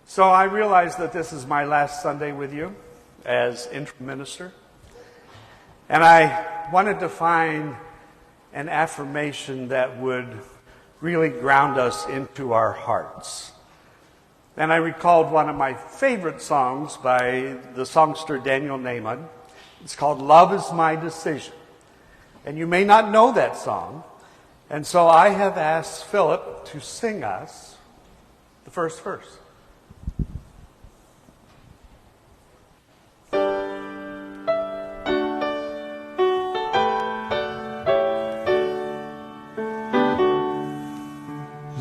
So I realize that this is my last Sunday with you as interim minister. And I wanted to find an affirmation that would really ground us into our hearts. And I recalled one of my favorite songs by the songster Daniel Naiman. It's called "Love Is My Decision." And you may not know that song. And so I have asked Philip to sing us the first verse.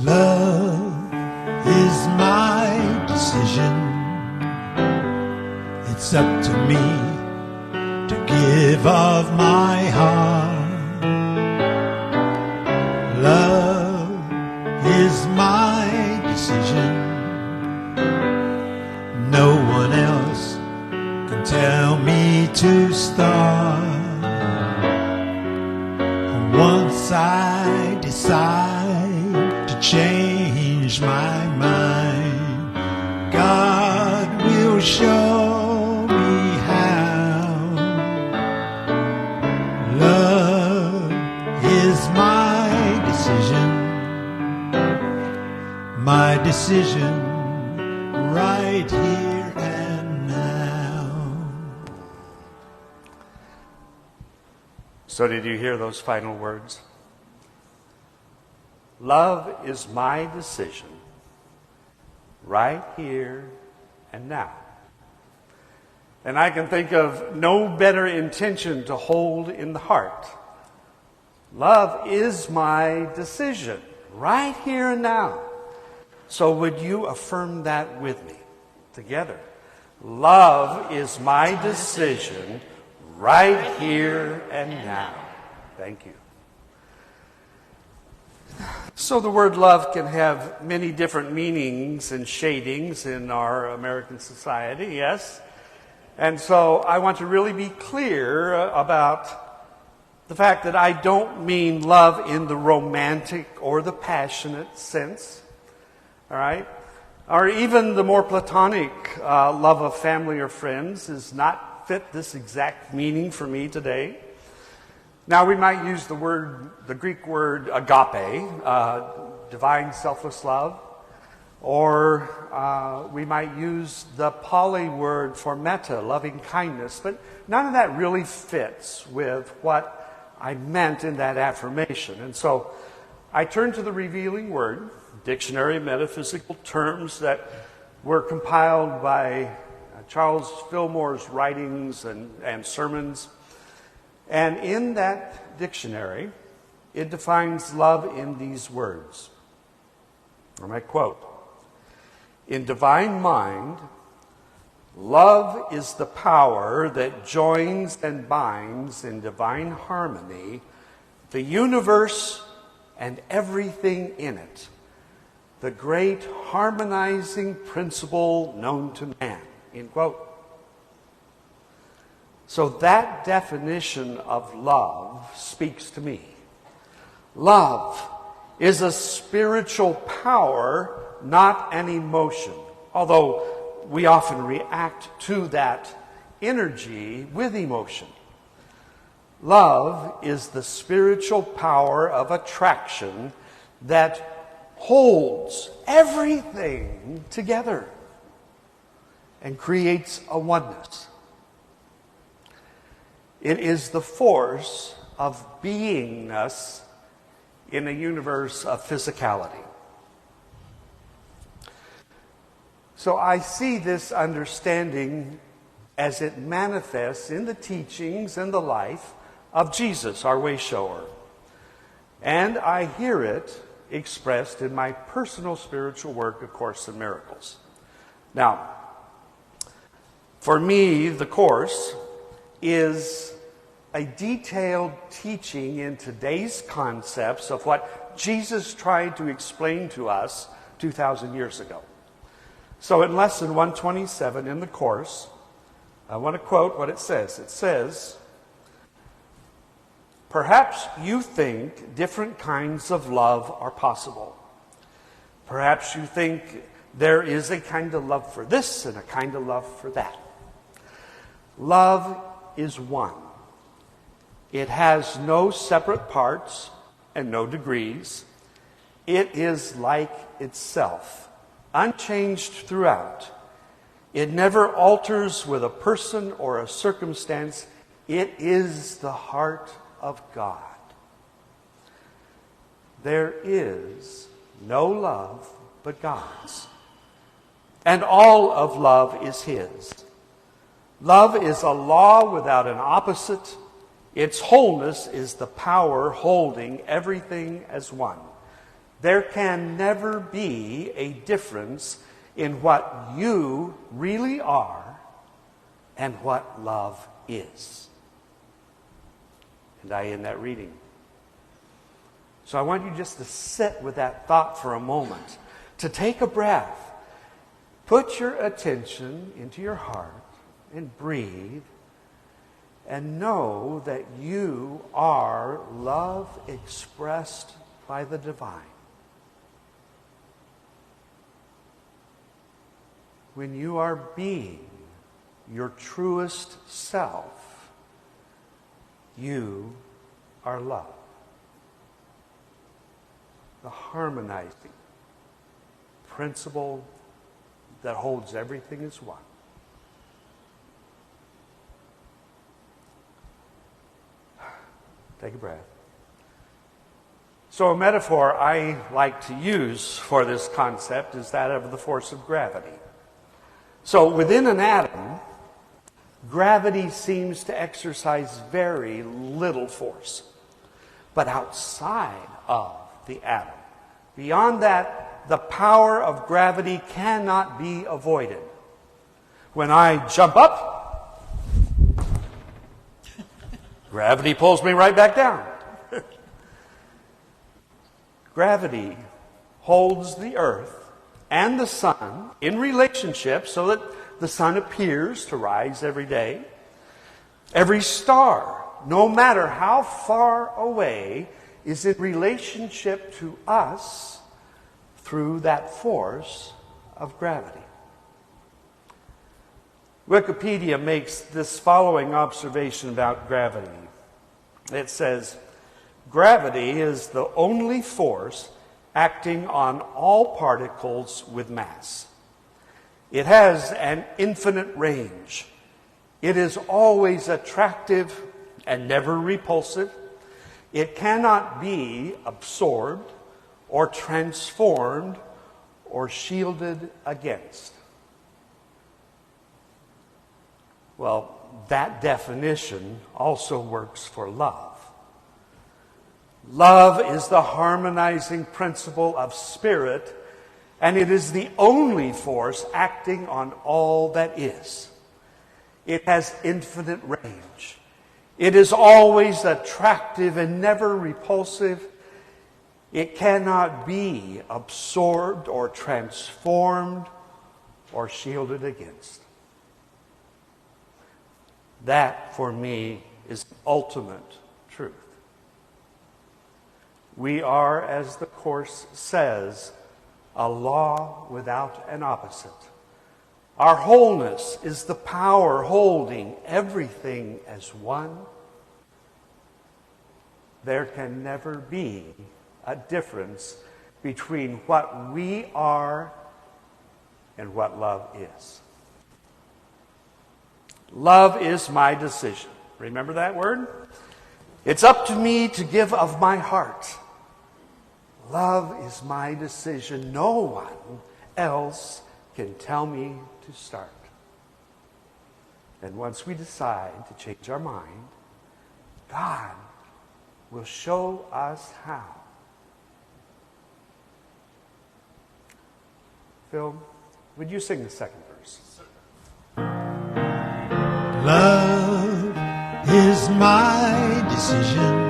Love is my decision. It's up to me to give of my heart. Love is my decision. No one else can tell me to start. Once I decide to change my mind, God will show me how. Love is my decision right here and now. So did you hear those final words? Love is my decision right here and now. And I can think of no better intention to hold in the heart. Love is my decision right here and now. So would you affirm that with me together? Love is my decision right here and now. Thank you. So the word love can have many different meanings and shadings in our American society, yes? And so I want to really be clear about the fact that I don't mean love in the romantic or the passionate sense, all right? Or even the more platonic love of family or friends does not fit this exact meaning for me today. Now, we might use the Greek word agape, divine selfless love, or we might use the Pali word for metta, loving kindness, but none of that really fits with what I meant in that affirmation. And so I turn to the Revealing Word, dictionary of metaphysical terms that were compiled by Charles Fillmore's writings and sermons. And in that dictionary, it defines love in these words. I might quote, "In divine mind, love is the power that joins and binds in divine harmony the universe and everything in it, the great harmonizing principle known to man." End quote. So that definition of love speaks to me. Love is a spiritual power, not an emotion, although we often react to that energy with emotion. Love is the spiritual power of attraction that holds everything together and creates a oneness. It is the force of beingness in a universe of physicality. So I see this understanding as it manifests in the teachings and the life of Jesus, our way shower. And I hear it expressed in my personal spiritual work, A Course in Miracles. Now, for me, the Course is a detailed teaching in today's concepts of what Jesus tried to explain to us 2,000 years ago. So in lesson 127 in the Course, I want to quote what it says. It says, "Perhaps you think different kinds of love are possible. Perhaps you think There is a kind of love for this and a kind of love for that. Love is one. It has no separate parts and no degrees. It is like itself, unchanged throughout. It never alters with a person or a circumstance. It is the heart of God. There is no love but God's, and all of love is His. Love is a law without an opposite. Its wholeness is the power holding everything as one. There can never be a difference in what you really are and what love is. And I end that reading. So I want you just to sit with that thought for a moment, to take a breath, put your attention into your heart and breathe, and know that you are love expressed by the divine. When you are being your truest self, you are love. The harmonizing principle that holds everything as one. Take a breath. So a metaphor I like to use for this concept is that of the force of gravity. So within an atom, gravity seems to exercise very little force. But outside of the atom, beyond that, the power of gravity cannot be avoided. When I jump up, gravity pulls me right back down. Gravity holds the earth and the sun in relationship so that the sun appears to rise every day. Every star, no matter how far away, is in relationship to us through that force of gravity. Wikipedia makes this following observation about gravity. It says, gravity is the only force acting on all particles with mass. It has an infinite range. It is always attractive and never repulsive. It cannot be absorbed or transformed or shielded against. Well, that definition also works for love. Love is the harmonizing principle of spirit, and it is the only force acting on all that is. It has infinite range. It is always attractive and never repulsive. It cannot be absorbed or transformed or shielded against. That, for me, is ultimate truth. We are, as the Course says, a law without an opposite. Our wholeness is the power holding everything as one. There can never be a difference between what we are and what love is. Love is my decision. Remember that word? It's up to me to give of my heart. Love is my decision. No one else can tell me to start. And once we decide to change our mind, God will show us how. Phil, would you sing the second verse? Love is my decision.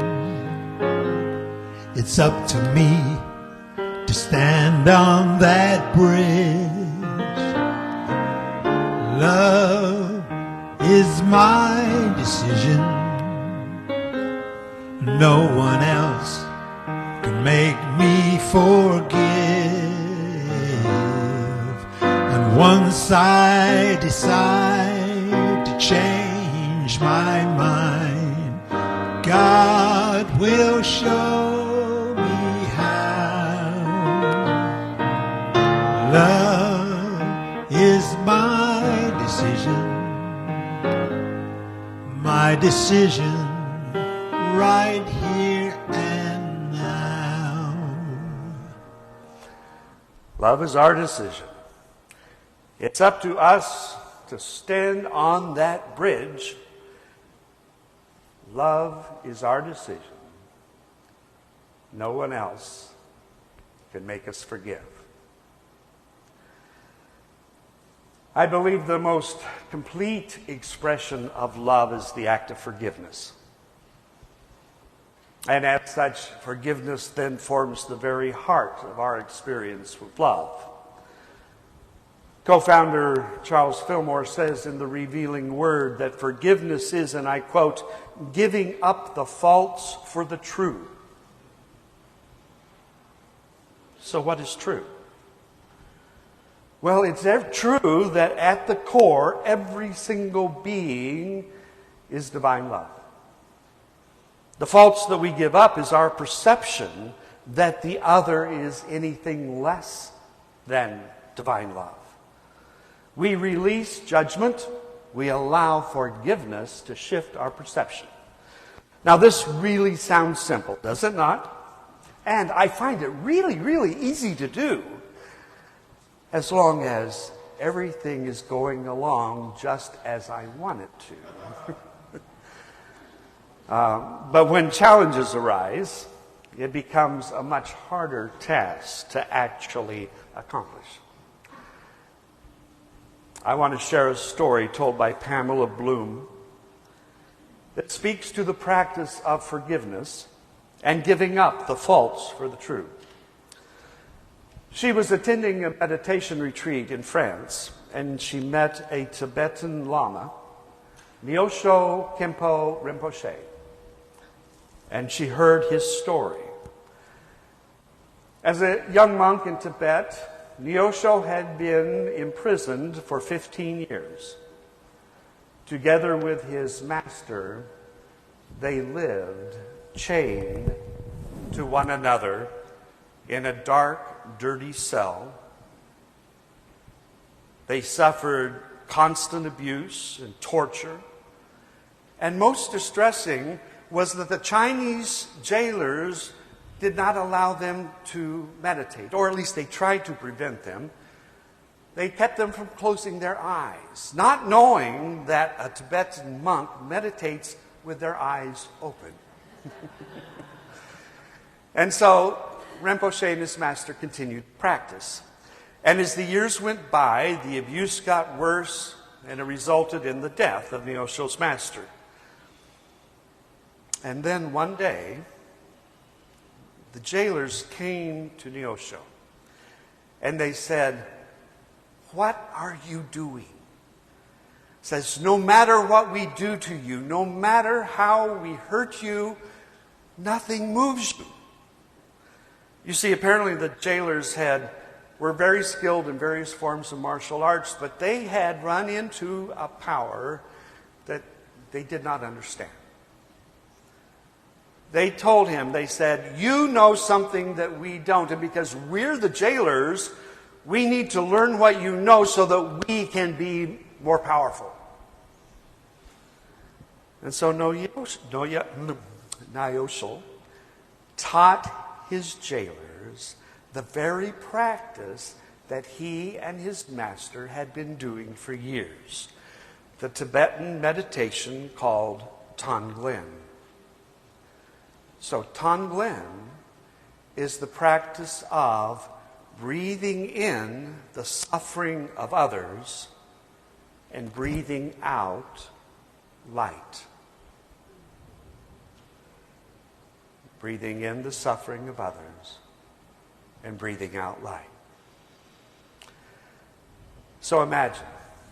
It's up to me to stand on that bridge. Love is my decision. No one else can make me forgive. Once I decide to change my mind, God will show me how. Love is my decision right here and now. Love is our decision. It's up to us to stand on that bridge. Love is our decision. No one else can make us forgive. I believe the most complete expression of love is the act of forgiveness. And as such, forgiveness then forms the very heart of our experience with love. Co-founder Charles Fillmore says in The Revealing Word that forgiveness is, and I quote, giving up the false for the true. So what is true? Well, it's true that at the core, every single being is divine love. The false that we give up is our perception that the other is anything less than divine love. We release judgment. We allow forgiveness to shift our perception. Now, this really sounds simple, does it not? And I find it really, really easy to do, as long as everything is going along just as I want it to. But when challenges arise, it becomes a much harder task to actually accomplish. I want to share a story told by Pamela Bloom that speaks to the practice of forgiveness and giving up the false for the true. She was attending a meditation retreat in France, and she met a Tibetan Lama, Mosher Khenpo Rinpoche, and she heard his story. As a young monk in Tibet, Mosher had been imprisoned for 15 years. Together with his master, they lived chained to one another in a dark, dirty cell. They suffered constant abuse and torture. And most distressing was that the Chinese jailers did not allow them to meditate, or at least they tried to prevent them. They kept them from closing their eyes, not knowing that a Tibetan monk meditates with their eyes open. And so Rinpoche and his master continued to practice. And as the years went by, the abuse got worse, and it resulted in the death of Mosher's master. And then one day, the jailers came to Mosher, and they said, "What are you doing?" Says, "No matter what we do to you, no matter how we hurt you, nothing moves you." You see, apparently the jailers were very skilled in various forms of martial arts, but they had run into a power that they did not understand. They told him, they said, "You know something that we don't, and because we're the jailers, we need to learn what you know so that we can be more powerful." And so Mosher taught his jailers the very practice that he and his master had been doing for years, the Tibetan meditation called Tonglen. So Tonglen is the practice of breathing in the suffering of others and breathing out light. Breathing in the suffering of others and breathing out light. So imagine,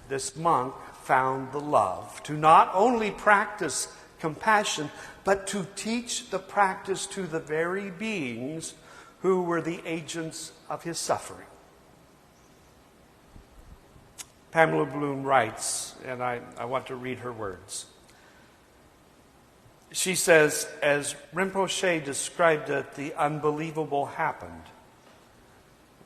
this monk found the love to not only practice compassion, but to teach the practice to the very beings who were the agents of his suffering. Pamela Bloom writes, and I want to read her words. She says, as Rinpoche described it, the unbelievable happened.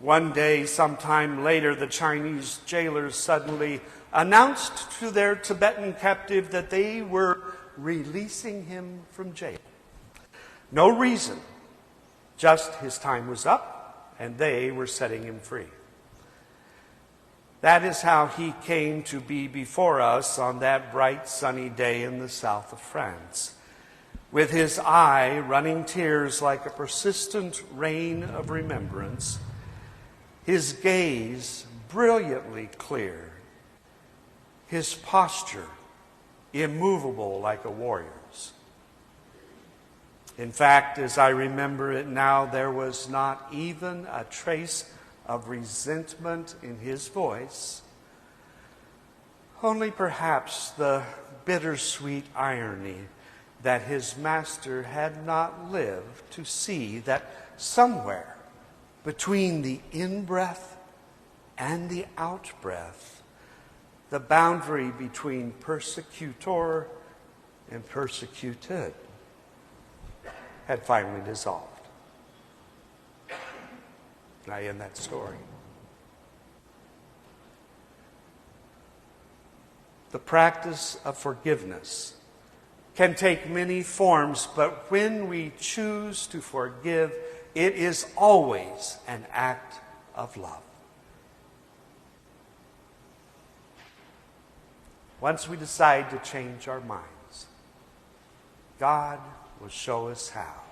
One day, sometime later, the Chinese jailers suddenly announced to their Tibetan captive that they were releasing him from jail. No reason, just his time was up and they were setting him free. That is how he came to be before us on that bright sunny day in the south of France, with his eye running tears like a persistent rain of remembrance, his gaze brilliantly clear, his posture immovable like a warrior's. In fact, as I remember it now, there was not even a trace of resentment in his voice, only perhaps the bittersweet irony that his master had not lived to see that somewhere between the in-breath and the out-breath, the boundary between persecutor and persecuted had finally dissolved. And I end that story. The practice of forgiveness can take many forms, but when we choose to forgive, it is always an act of love. Once we decide to change our minds, God will show us how.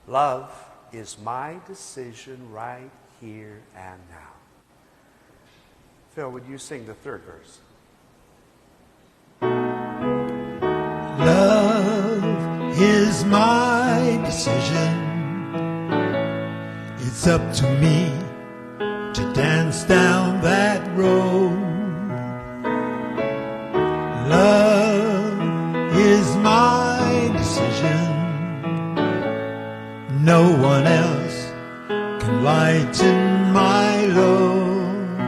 Love is my decision right here and now. Phil, would you sing the third verse? Love is my decision. It's up to me to dance down that road. Love is my decision. No one else can lighten my load.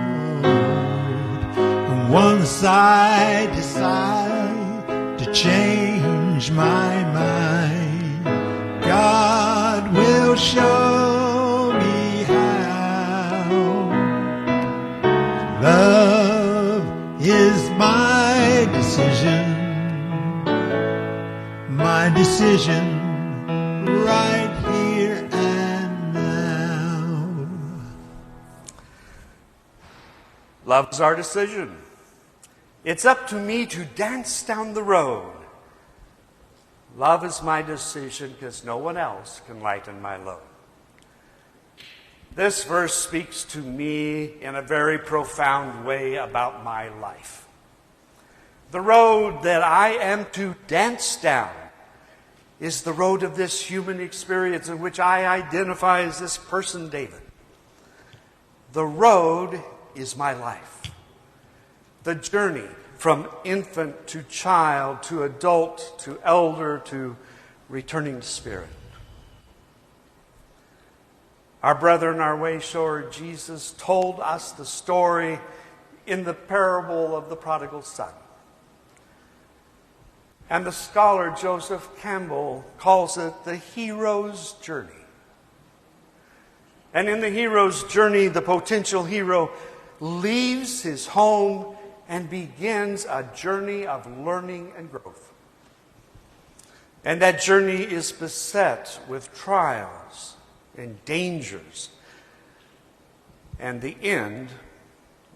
And once I decide to change my mind, God will show me how. Love is my decision right here and now. Love is our decision. It's up to me to dance down the road. Love is my decision because no one else can lighten my load. This verse speaks to me in a very profound way about my life. The road that I am to dance down is the road of this human experience in which I identify as this person, David. The road is my life. The journey from infant to child to adult to elder to returning spirit. Our brother in our way shower, Jesus, told us the story in the parable of the prodigal son. And the scholar Joseph Campbell calls it the hero's journey. And in the hero's journey, the potential hero leaves his home and begins a journey of learning and growth. And that journey is beset with trials and dangers. And the end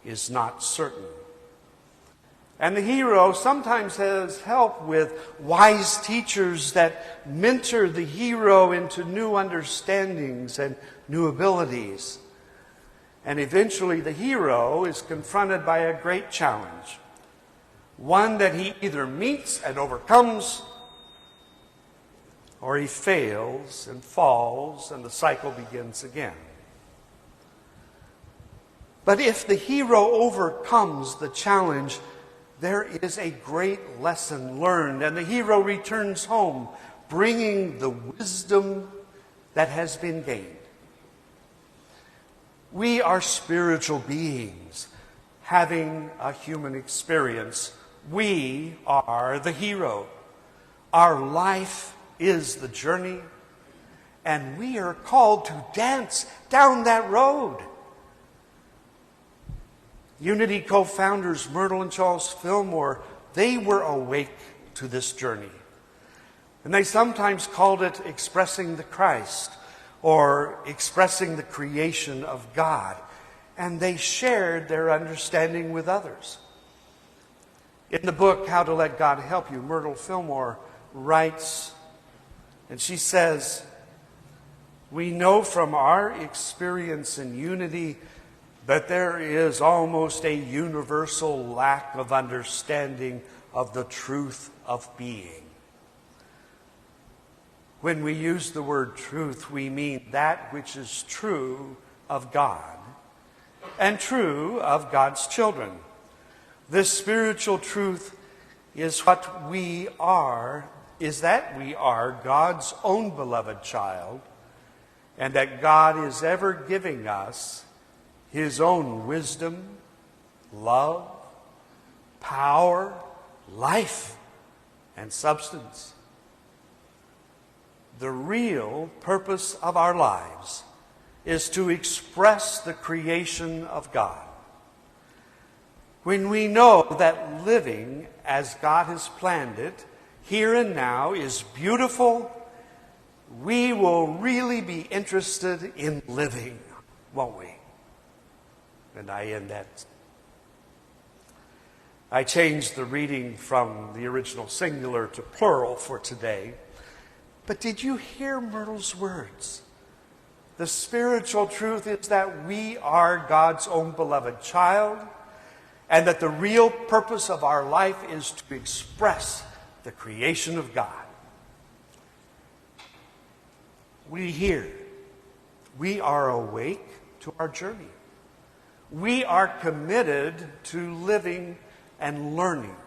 is not certain. And the hero sometimes has help with wise teachers that mentor the hero into new understandings and new abilities. And eventually the hero is confronted by a great challenge, one that he either meets and overcomes, or he fails and falls and the cycle begins again. But if the hero overcomes the challenge, there is a great lesson learned, and the hero returns home bringing the wisdom that has been gained. We are spiritual beings having a human experience. We are the hero. Our life is the journey, and we are called to dance down that road. Unity co-founders Myrtle and Charles Fillmore, they were awake to this journey. And they sometimes called it expressing the Christ or expressing the creation of God. And they shared their understanding with others. In the book, How to Let God Help You, Myrtle Fillmore writes, and she says, "We know from our experience in unity that there is almost a universal lack of understanding of the truth of being. When we use the word truth, we mean that which is true of God and true of God's children. This spiritual truth is what we are, is that we are God's own beloved child, and that God is ever giving us His own wisdom, love, power, life, and substance. The real purpose of our lives is to express the creation of God. When we know that living as God has planned it, here and now, is beautiful, we will really be interested in living, won't we?" And I end that. I changed the reading from the original singular to plural for today. But did you hear Myrtle's words? The spiritual truth is that we are God's own beloved child, and that the real purpose of our life is to express the creation of God. We hear, we are awake to our journey. We are committed to living and learning.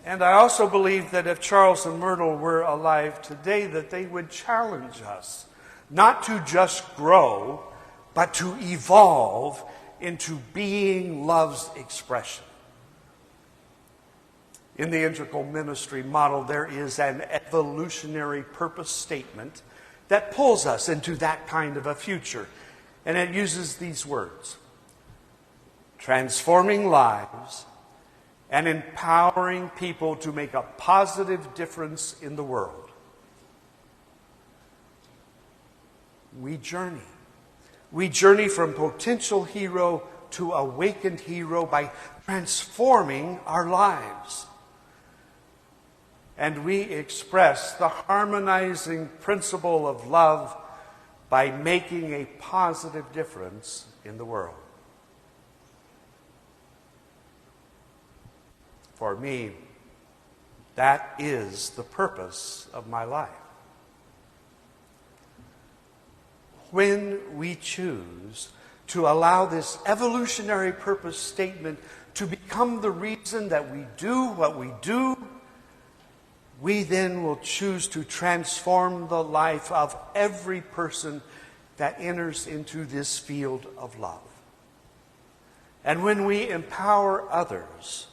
And I also believe that if Charles and Myrtle were alive today, that they would challenge us not to just grow, but to evolve into being love's expression. In the integral ministry model, there is an evolutionary purpose statement that pulls us into that kind of a future. And it uses these words: transforming lives and empowering people to make a positive difference in the world. We journey. We journey from potential hero to awakened hero by transforming our lives. And we express the harmonizing principle of love by making a positive difference in the world. For me, that is the purpose of my life. When we choose to allow this evolutionary purpose statement to become the reason that we do what we do, we then will choose to transform the life of every person that enters into this field of love. And when we empower others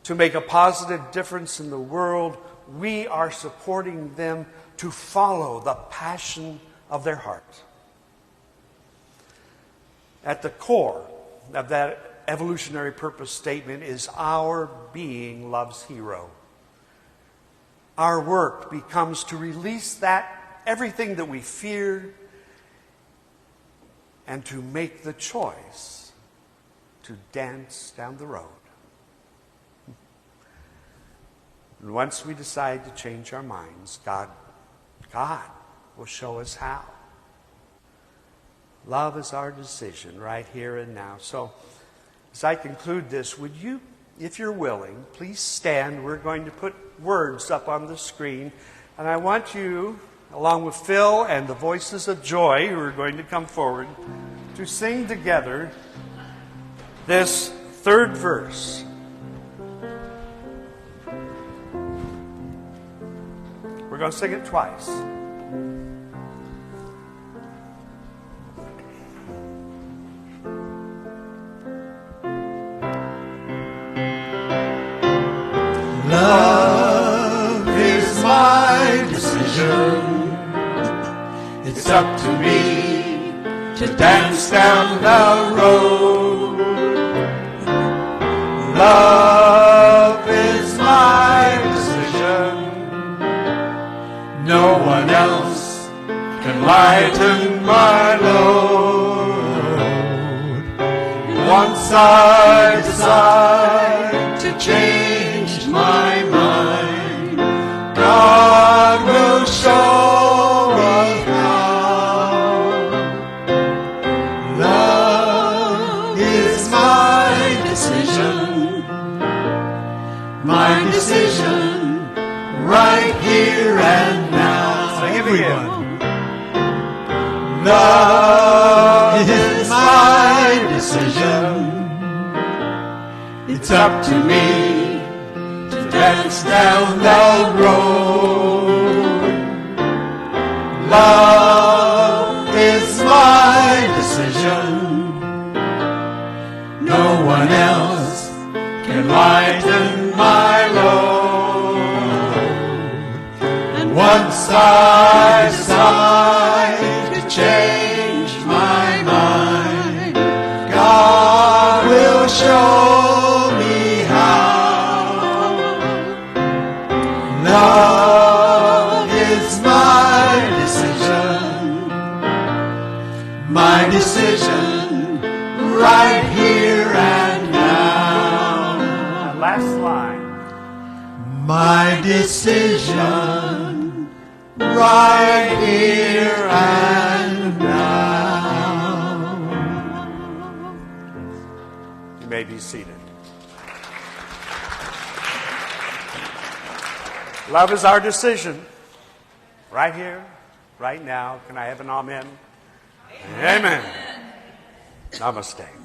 to make a positive difference in the world, we are supporting them to follow the passion of their heart. At the core of that evolutionary purpose statement is our being love's hero. Our work becomes to release that, everything that we fear, and to make the choice to dance down the road. And once we decide to change our minds, God will show us how. Love is our decision right here and now. So, as I conclude this, would you, if you're willing, please stand. We're going to put words up on the screen. And I want you, along with Phil and the Voices of Joy, who are going to come forward, to sing together this third verse. We're going to sing it twice. It's up to me to dance down the road. Love is my decision. No one else can lighten my load. Once I decide to change my mind, God will show me how. Love is my decision. My decision right here and now. Sing it again. Love is my decision. It's up to me to dance down the road. Love is my decision. No one else can lighten my load. And once I decide to change my mind, God will show me how. Love is my decision right here and now. Last line. My decision right here and now. You may be seated. Love is our decision. Right here, right now. Can I have an amen? Amen. Namaste.